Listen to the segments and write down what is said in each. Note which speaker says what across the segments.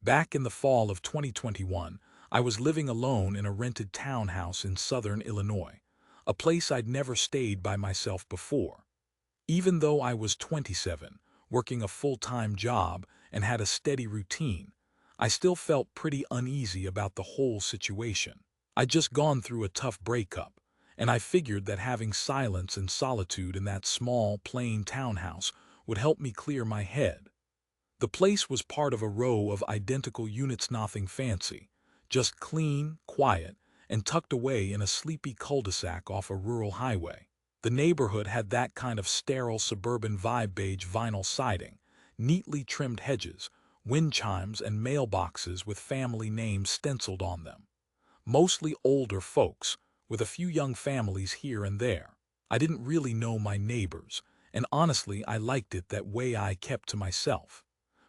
Speaker 1: Back in the fall of 2021, I was living alone in a rented townhouse in southern Illinois, a place I'd never stayed by myself before. Even though I was 27, working a full-time job and had a steady routine, I still felt pretty uneasy about the whole situation. I'd just gone through a tough breakup, and I figured that having silence and solitude in that small, plain townhouse would help me clear my head. The place was part of a row of identical units, nothing fancy, just clean, quiet, and tucked away in a sleepy cul-de-sac off a rural highway. The neighborhood had that kind of sterile suburban vibe: beige vinyl siding, neatly trimmed hedges, wind chimes, and mailboxes with family names stenciled on them. Mostly older folks, with a few young families here and there. I didn't really know my neighbors, and honestly I liked it that way. I kept to myself.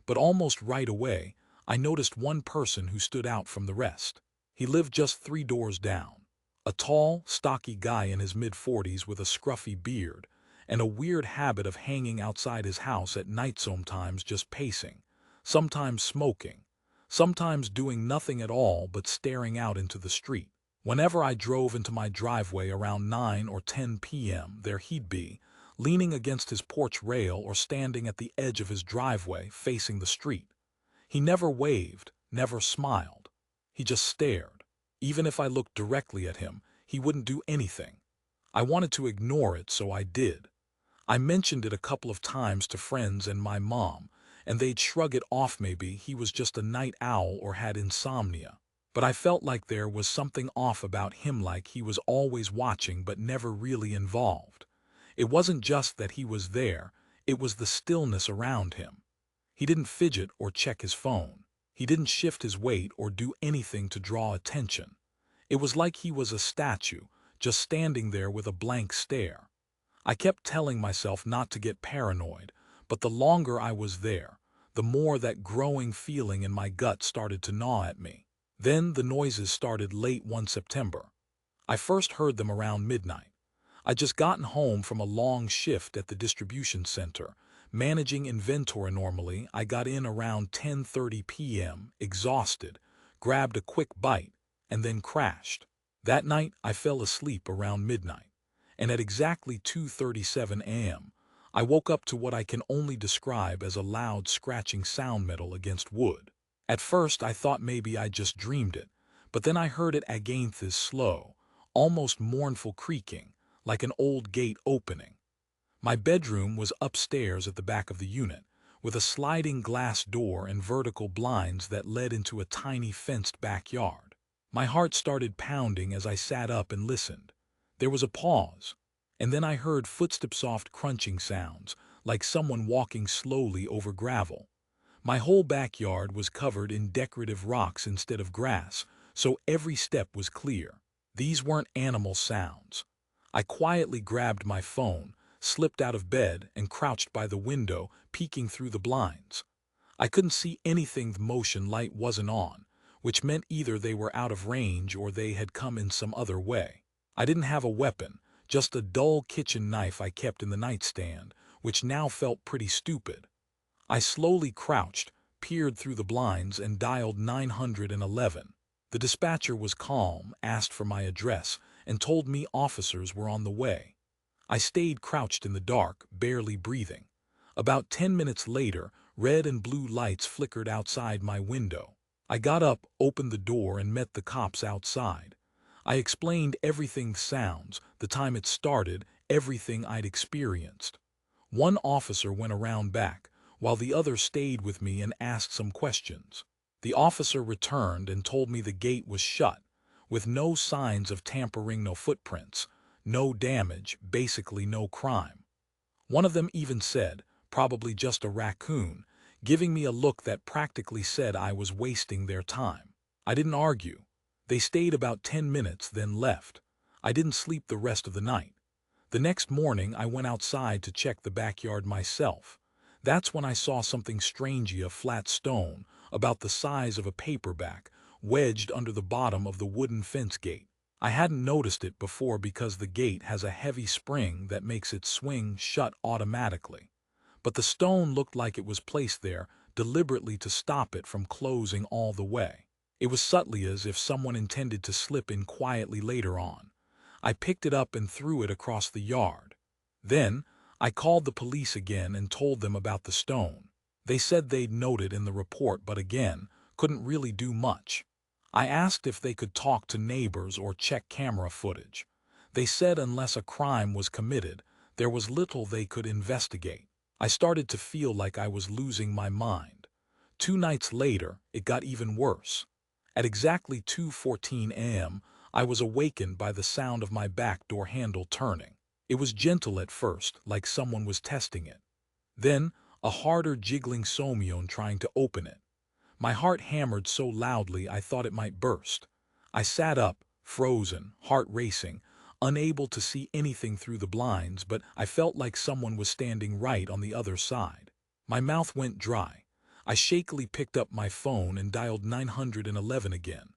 Speaker 1: But almost right away, I noticed one person who stood out from the rest. He lived just 3 doors down. A tall, stocky guy in his mid-40s with a scruffy beard and a weird habit of hanging outside his house at night, sometimes just pacing, sometimes smoking, sometimes doing nothing at all but staring out into the street. Whenever I drove into my driveway around 9 or 10 p.m., there he'd be, leaning against his porch rail or standing at the edge of his driveway facing the street. He never waved, never smiled. He just stared. Even if I looked directly at him, he wouldn't do anything. I wanted to ignore it, so I did. I mentioned it a couple of times to friends and my mom, and they'd shrug it off. Maybe he was just a night owl or had insomnia. But I felt like there was something off about him, like he was always watching but never really involved. It wasn't just that he was there, it was the stillness around him. He didn't fidget or check his phone. He didn't shift his weight or do anything to draw attention. It was like he was a statue, just standing there with a blank stare. I kept telling myself not to get paranoid, but the longer I was there, the more that growing feeling in my gut started to gnaw at me. Then the noises started late one September. I first heard them around midnight. I'd just gotten home from a long shift at the distribution center, managing inventory. Normally, I got in around 10:30 p.m., exhausted, grabbed a quick bite, and then crashed. That night, I fell asleep around midnight, and at exactly 2:37 a.m., I woke up to what I can only describe as a loud scratching sound, metal against wood. At first, I thought maybe I just dreamed it, but then I heard it again, this slow, almost mournful creaking, like an old gate opening. My bedroom was upstairs at the back of the unit, with a sliding glass door and vertical blinds that led into a tiny fenced backyard. My heart started pounding as I sat up and listened. There was a pause, and then I heard footsteps, soft crunching sounds, like someone walking slowly over gravel. My whole backyard was covered in decorative rocks instead of grass, so every step was clear. These weren't animal sounds. I quietly grabbed my phone, slipped out of bed, and crouched by the window, peeking through the blinds. I couldn't see anything. The motion light wasn't on, which meant either they were out of range or they had come in some other way. I didn't have a weapon, just a dull kitchen knife I kept in the nightstand, which now felt pretty stupid. I slowly crouched, peered through the blinds, and dialed 911. The dispatcher was calm, asked for my address, and told me officers were on the way. I stayed crouched in the dark, barely breathing. About 10 minutes later, red and blue lights flickered outside my window. I got up, opened the door, and met the cops outside. I explained everything: the sounds, the time it started, everything I'd experienced. One officer went around back, while the other stayed with me and asked some questions. The officer returned and told me the gate was shut, with no signs of tampering, no footprints, no damage, basically no crime. One of them even said, probably just a raccoon, giving me a look that practically said I was wasting their time. I didn't argue. They stayed about 10 minutes, then left. I didn't sleep the rest of the night. The next morning, I went outside to check the backyard myself. That's when I saw something strange: a flat stone, about the size of a paperback, wedged under the bottom of the wooden fence gate. I hadn't noticed it before because the gate has a heavy spring that makes it swing shut automatically. But the stone looked like it was placed there, deliberately to stop it from closing all the way. It was subtly as if someone intended to slip in quietly later on. I picked it up and threw it across the yard. Then, I called the police again and told them about the stone. They said they'd noted in the report but again, couldn't really do much. I asked if they could talk to neighbors or check camera footage. They said unless a crime was committed, there was little they could investigate. I started to feel like I was losing my mind. 2 nights later, it got even worse. At exactly 2:14 a.m., I was awakened by the sound of my back door handle turning. It was gentle at first, like someone was testing it. Then, a harder jiggling Somion trying to open it. My heart hammered so loudly I thought it might burst. I sat up, frozen, heart racing, unable to see anything through the blinds, but I felt like someone was standing right on the other side. My mouth went dry. I shakily picked up my phone and dialed 911 again.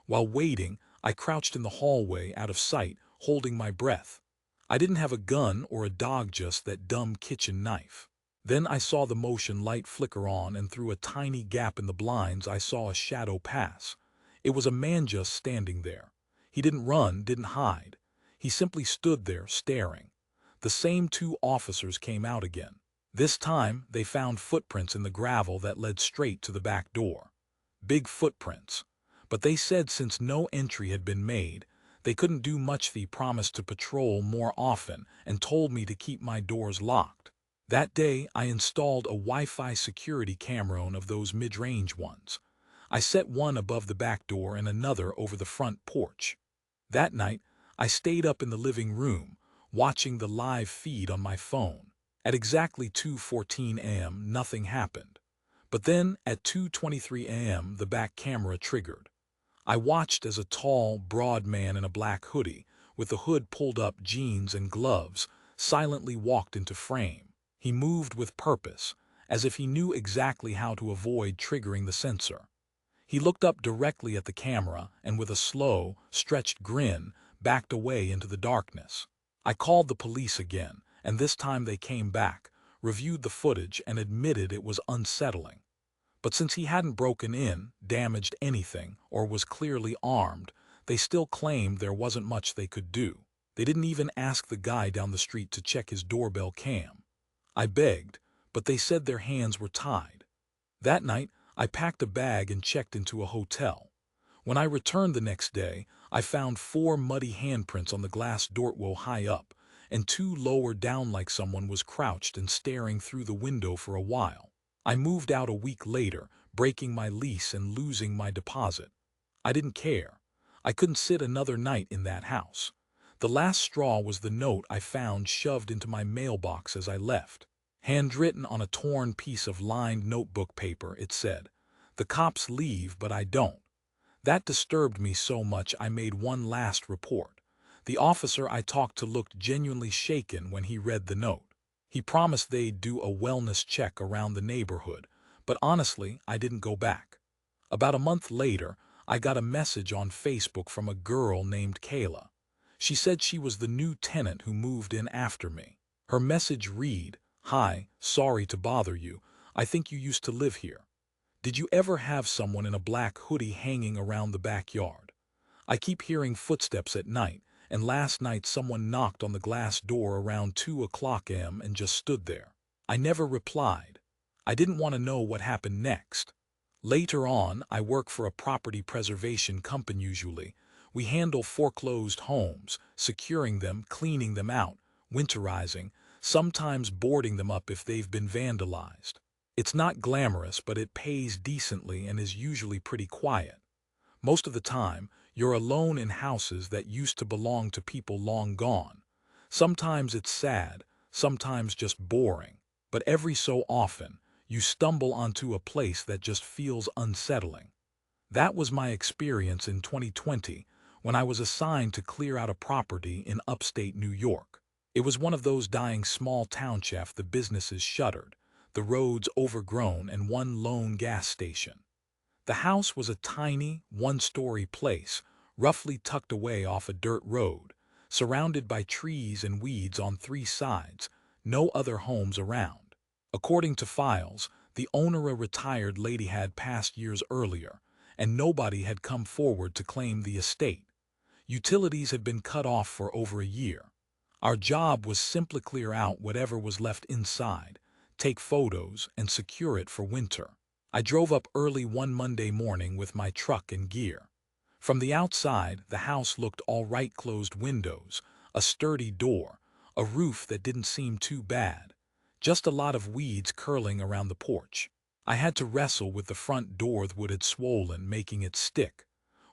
Speaker 1: While waiting, I crouched in the hallway out of sight, holding my breath. I didn't have a gun or a dog, just that dumb kitchen knife. Then I saw the motion light flicker on, and through a tiny gap in the blinds I saw a shadow pass. It was a man just standing there. He didn't run, didn't hide. He simply stood there, staring. The same 2 officers came out again. This time, they found footprints in the gravel that led straight to the back door. Big footprints. But they said since no entry had been made, they couldn't do much. They promised to patrol more often and told me to keep my doors locked. That day, I installed a Wi-Fi security camera, one of those mid-range ones. I set one above the back door and another over the front porch. That night, I stayed up in the living room, watching the live feed on my phone. At exactly 2:14 a.m., nothing happened. But then, at 2:23 a.m., the back camera triggered. I watched as a tall, broad man in a black hoodie, with the hood pulled up, jeans and gloves, silently walked into frame. He moved with purpose, as if he knew exactly how to avoid triggering the sensor. He looked up directly at the camera and with a slow, stretched grin, backed away into the darkness. I called the police again, and this time they came back, reviewed the footage and admitted it was unsettling. But since he hadn't broken in, damaged anything, or was clearly armed, they still claimed there wasn't much they could do. They didn't even ask the guy down the street to check his doorbell cam. I begged, but they said their hands were tied. That night, I packed a bag and checked into a hotel. When I returned the next day, I found 4 muddy handprints on the glass doorway high up, and 2 lower down, like someone was crouched and staring through the window for a while. I moved out a week later, breaking my lease and losing my deposit. I didn't care. I couldn't sit another night in that house. The last straw was the note I found shoved into my mailbox as I left. Handwritten on a torn piece of lined notebook paper, it said, "The cops leave, but I don't." That disturbed me so much I made one last report. The officer I talked to looked genuinely shaken when he read the note. He promised they'd do a wellness check around the neighborhood, but honestly, I didn't go back. About a month later, I got a message on Facebook from a girl named Kayla. She said she was the new tenant who moved in after me. Her message read, "Hi, sorry to bother you. I think you used to live here. Did you ever have someone in a black hoodie hanging around the backyard? I keep hearing footsteps at night, and last night someone knocked on the glass door around 2 a.m. and just stood there." I never replied. I didn't want to know what happened next. Later on, I work for a property preservation company. Usually, we handle foreclosed homes, securing them, cleaning them out, winterizing, sometimes boarding them up if they've been vandalized. It's not glamorous, but it pays decently and is usually pretty quiet. Most of the time, you're alone in houses that used to belong to people long gone. Sometimes it's sad, sometimes just boring, but every so often, you stumble onto a place that just feels unsettling. That was my experience in 2020 when I was assigned to clear out a property in upstate New York. It was one of those dying small townships, the businesses shuttered, the roads overgrown, and one lone gas station. The house was a tiny, one-story place, roughly tucked away off a dirt road, surrounded by trees and weeds on 3 sides, no other homes around. According to files, The owner, a retired lady, had passed years earlier, and nobody had come forward to claim the estate. Utilities had been cut off for over a year. Our job was simply clear out whatever was left inside, take photos, and secure it for winter. I drove up early one Monday morning with my truck and gear. From the outside, the house looked all right: closed windows, a sturdy door, a roof that didn't seem too bad, just a lot of weeds curling around the porch. I had to wrestle with the front door. The wood had swollen, making it stick.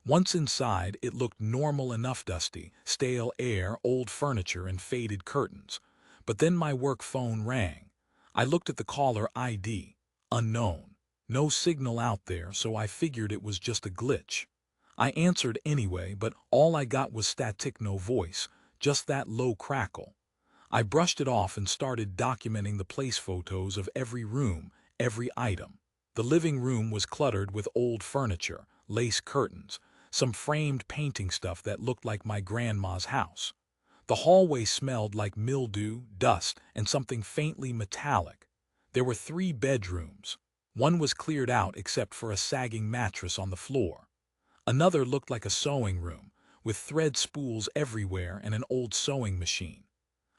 Speaker 1: Once inside, it looked normal enough: dusty, stale air, old furniture, and faded curtains. But then my work phone rang. I looked at the caller ID. Unknown. No signal out there, so I figured it was just a glitch. I answered anyway, but all I got was static, no voice, just that low crackle. I brushed it off and started documenting the place: photos of every room, every item. The living room was cluttered with old furniture, lace curtains, some framed painting stuff that looked like my grandma's house. The hallway smelled like mildew, dust, and something faintly metallic. There were 3 bedrooms. One was cleared out except for a sagging mattress on the floor. Another looked like a sewing room, with thread spools everywhere and an old sewing machine.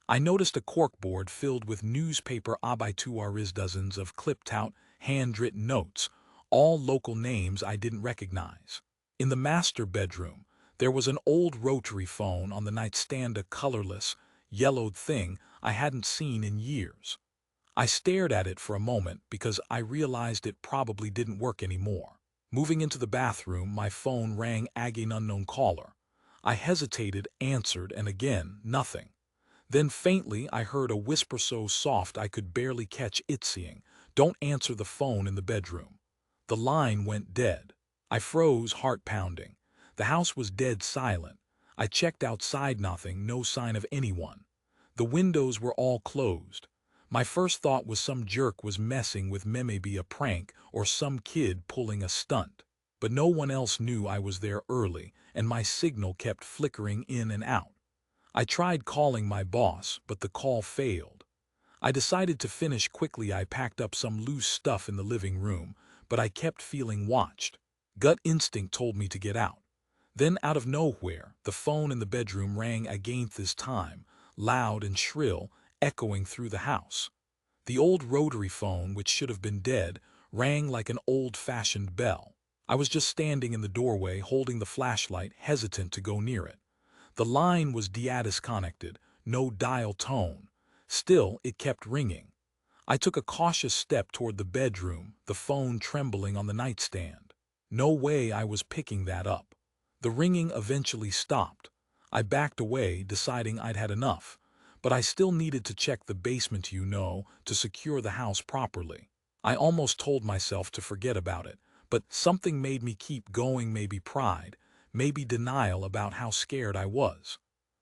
Speaker 1: I noticed a corkboard filled with newspaper abiturries, dozens of clipped-out, handwritten notes, all local names I didn't recognize. In the master bedroom, there was an old rotary phone on the nightstand, a colorless, yellowed thing I hadn't seen in years. I stared at it for a moment because I realized it probably didn't work anymore. Moving into the bathroom, my phone rang. Again, unknown caller. I hesitated, answered, and again, nothing. Then faintly I heard a whisper so soft I could barely catch it, saying, "Don't answer the phone in the bedroom." The line went dead. I froze, heart pounding. The house was dead silent. I checked outside, nothing, no sign of anyone. The windows were all closed. My first thought was some jerk was messing with me, maybe a prank or some kid pulling a stunt. But no one else knew I was there early, and my signal kept flickering in and out. I tried calling my boss, but the call failed. I decided to finish quickly. I packed up some loose stuff in the living room, but I kept feeling watched. Gut instinct told me to get out. Then, out of nowhere, the phone in the bedroom rang again, this time, loud and shrill, echoing through the house. The old rotary phone, which should have been dead, rang like an old-fashioned bell. I was just standing in the doorway, holding the flashlight, hesitant to go near it. The line was disconnected, no dial tone. Still, it kept ringing. I took a cautious step toward the bedroom, the phone trembling on the nightstand. No way I was picking that up. The ringing eventually stopped. I backed away, deciding I'd had enough. But I still needed to check the basement, to secure the house properly. I almost told myself to forget about it, but something made me keep going. Maybe pride, maybe denial about how scared I was.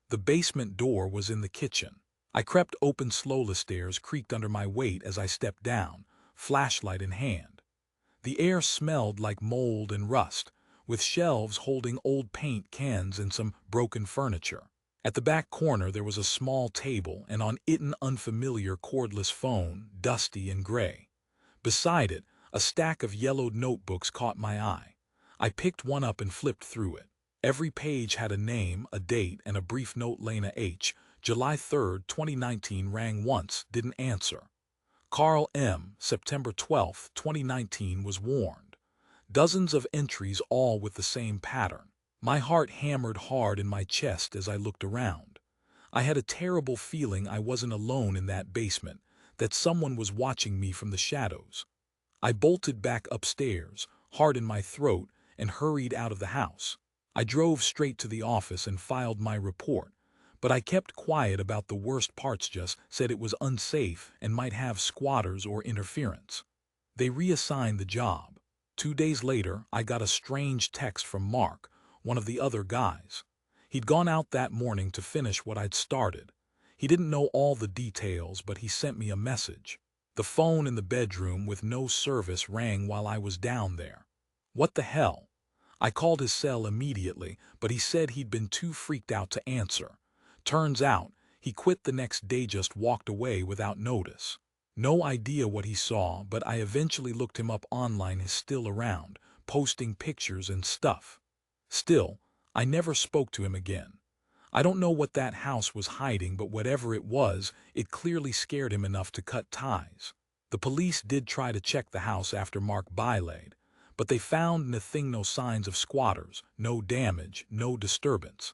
Speaker 1: The basement door was in the kitchen. I crept open slowly. The stairs creaked under my weight as I stepped down, flashlight in hand. The air smelled like mold and rust, with shelves holding old paint cans and some broken furniture. At the back corner there was a small table, and on it an unfamiliar cordless phone, dusty and gray. Beside it, a stack of yellowed notebooks caught my eye. I picked one up and flipped through it. Every page had a name, a date, and a brief note. Lena H., July 3, 2019, rang once, didn't answer. Carl M., September 12, 2019, was warned. Dozens of entries, all with the same pattern. My heart hammered hard in my chest as I looked around. I had a terrible feeling I wasn't alone in that basement, that someone was watching me from the shadows. I bolted back upstairs, heart in my throat, and hurried out of the house. I drove straight to the office and filed my report, but I kept quiet about the worst parts, just said it was unsafe and might have squatters or interference. They reassigned the job. 2 days later, I got a strange text from Mark, one of the other guys. He'd gone out that morning to finish what I'd started. He didn't know all the details, but he sent me a message. The phone in the bedroom with no service rang while I was down there. What the hell? I called his cell immediately, but he said he'd been too freaked out to answer. Turns out, he quit the next day, just walked away without notice. No idea what he saw, but I eventually looked him up online. He's still around, posting pictures and stuff. Still, I never spoke to him again. I don't know what that house was hiding, but whatever it was, it clearly scared him enough to cut ties. The police did try to check the house after Mark Bielade, but they found nothing, no signs of squatters, no damage, no disturbance.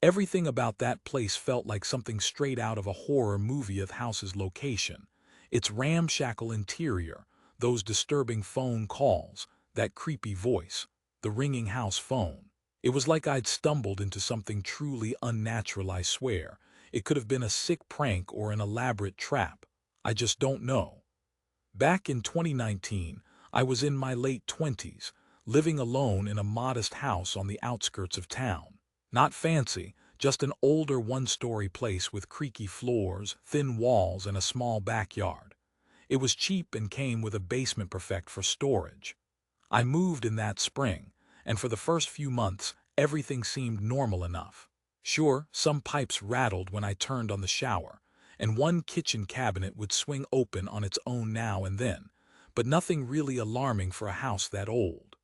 Speaker 1: Everything about that place felt like something straight out of a horror movie. Of house's location, its ramshackle interior, those disturbing phone calls, that creepy voice, the ringing house phone. It was like I'd stumbled into something truly unnatural. I swear. It could have been a sick prank or an elaborate trap. I just don't know. Back in 2019, I was in my late 20s, living alone in a modest house on the outskirts of town. Not fancy, just an older one-story place with creaky floors, thin walls, and a small backyard. It was cheap and came with a basement perfect for storage. I moved in that spring, and for the first few months, everything seemed normal enough. Sure, some pipes rattled when I turned on the shower, and one kitchen cabinet would swing open on its own now and then, but nothing really alarming for a house that old.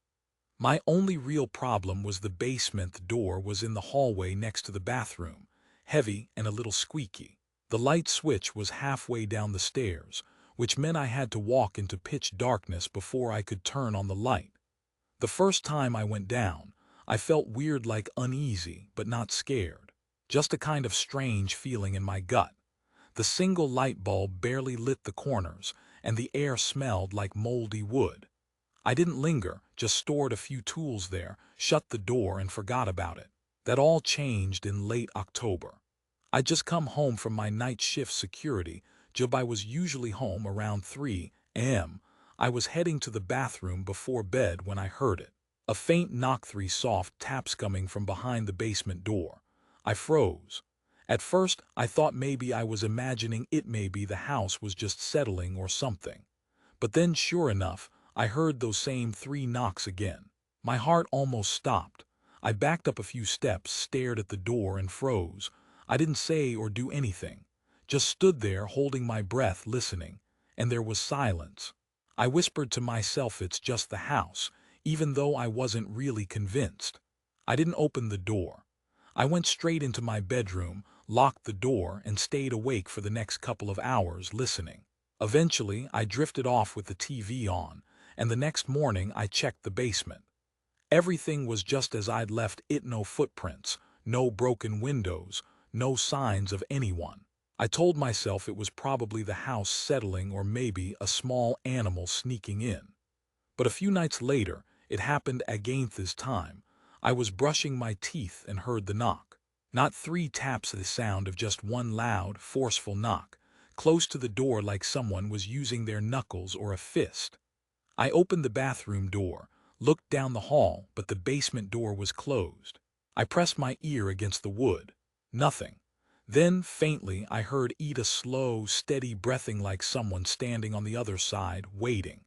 Speaker 1: My only real problem was the basement. The door was in the hallway next to the bathroom, heavy and a little squeaky. The light switch was halfway down the stairs, which meant I had to walk into pitch darkness before I could turn on the light. The first time I went down, I felt weird, like uneasy, but not scared. Just a kind of strange feeling in my gut. The single light bulb barely lit the corners, and the air smelled like moldy wood. I didn't linger, just stored a few tools there, shut the door, and forgot about it. That all changed in late October. I'd just come home from my night shift security job. I was usually home around 3 a.m. I was heading to the bathroom before bed when I heard it. A faint knock, 3 soft taps coming from behind the basement door. I froze. At first, I thought maybe I was imagining it, maybe the house was just settling or something. But then, sure enough, I heard those same 3 knocks again. My heart almost stopped. I backed up a few steps, stared at the door, and froze. I didn't say or do anything. Just stood there holding my breath, listening. And there was silence. I whispered to myself, it's just the house, even though I wasn't really convinced. I didn't open the door. I went straight into my bedroom, locked the door, and stayed awake for the next couple of hours listening. Eventually, I drifted off with the TV on, and the next morning I checked the basement. Everything was just as I'd left it. No footprints, no broken windows, no signs of anyone. I told myself it was probably the house settling, or maybe a small animal sneaking in. But a few nights later, it happened again. This time, I was brushing my teeth and heard the knock. Not 3 taps, the sound of just one loud, forceful knock, close to the door, like someone was using their knuckles or a fist. I opened the bathroom door, looked down the hall, but the basement door was closed. I pressed my ear against the wood. Nothing. Then, faintly, I heard a slow, steady breathing, like someone standing on the other side, waiting.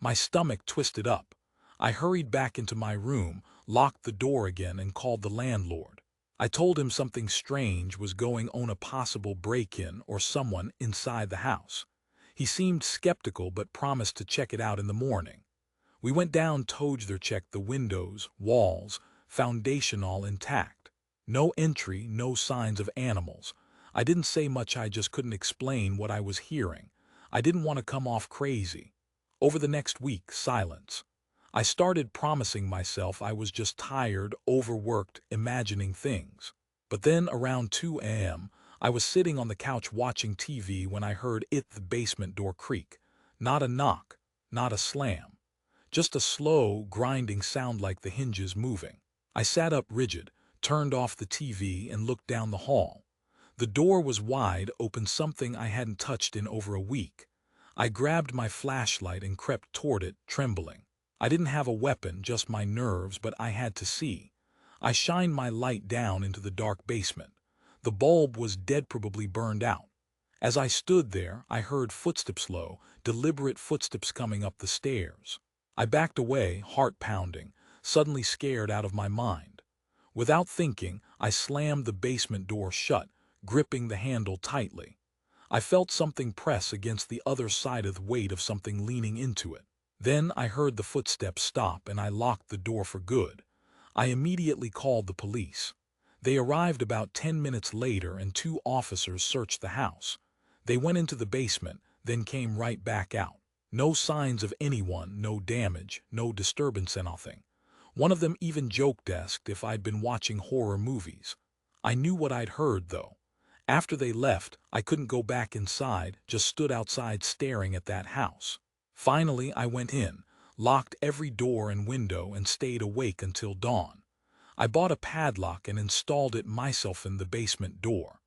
Speaker 1: My stomach twisted up. I hurried back into my room, locked the door again, and called the landlord. I told him something strange was going on, a possible break-in or someone inside the house. He seemed skeptical but promised to check it out in the morning. We went down together, checked the windows, walls, foundation all intact. No entry, no signs of animals. I didn't say much, I just couldn't explain what I was hearing. I didn't want to come off crazy. Over the next week, silence. I started promising myself I was just tired, overworked, imagining things. But then around 2 a.m., I was sitting on the couch watching TV when I heard the basement door creak. Not a knock, not a slam. Just a slow, grinding sound, like the hinges moving. I sat up rigid, turned off the TV, and looked down the hall. The door was wide open, something I hadn't touched in over a week. I grabbed my flashlight and crept toward it, trembling. I didn't have a weapon, just my nerves, but I had to see. I shined my light down into the dark basement. The bulb was dead, probably burned out. As I stood there, I heard footsteps, slow, deliberate footsteps coming up the stairs. I backed away, heart pounding, suddenly scared out of my mind. Without thinking, I slammed the basement door shut, gripping the handle tightly. I felt something press against the other side of the weight of something leaning into it. Then I heard the footsteps stop and I locked the door for good. I immediately called the police. They arrived about 10 minutes later and 2 officers searched the house. They went into the basement, then came right back out. No signs of anyone, no damage, no disturbance, nothing. One of them even asked if I'd been watching horror movies. I knew what I'd heard, though. After they left, I couldn't go back inside, just stood outside staring at that house. Finally, I went in, locked every door and window, and stayed awake until dawn. I bought a padlock and installed it myself in the basement door.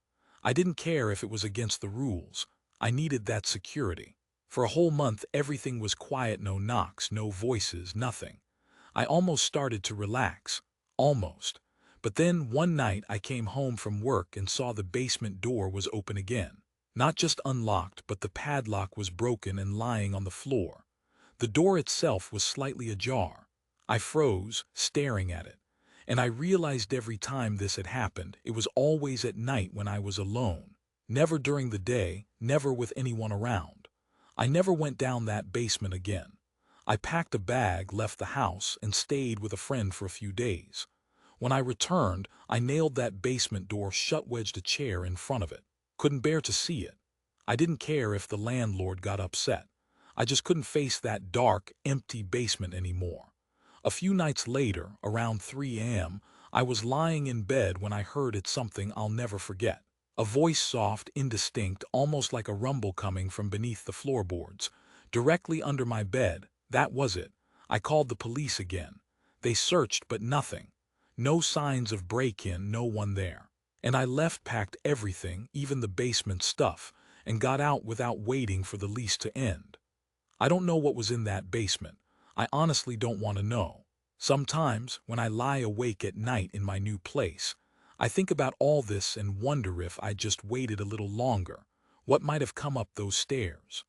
Speaker 1: I didn't care if it was against the rules. I needed that security. For a whole month, everything was quiet, no knocks, no voices, nothing. I almost started to relax. Almost. But then one night I came home from work and saw the basement door was open again. Not just unlocked, but the padlock was broken and lying on the floor. The door itself was slightly ajar. I froze, staring at it. And I realized every time this had happened, it was always at night when I was alone. Never during the day, never with anyone around. I never went down that basement again. I packed a bag, left the house, and stayed with a friend for a few days. When I returned, I nailed that basement door shut, wedged a chair in front of it. Couldn't bear to see it. I didn't care if the landlord got upset. I just couldn't face that dark, empty basement anymore. A few nights later, around 3 a.m., I was lying in bed when I heard it, something I'll never forget. A voice, soft, indistinct, almost like a rumble, coming from beneath the floorboards, directly under my bed. That was it. I called the police again. They searched, but nothing. No signs of break-in, no one there. And I left, packed everything, even the basement stuff, and got out without waiting for the lease to end. I don't know what was in that basement. I honestly don't want to know. Sometimes, when I lie awake at night in my new place, I think about all this and wonder if I just waited a little longer, what might have come up those stairs.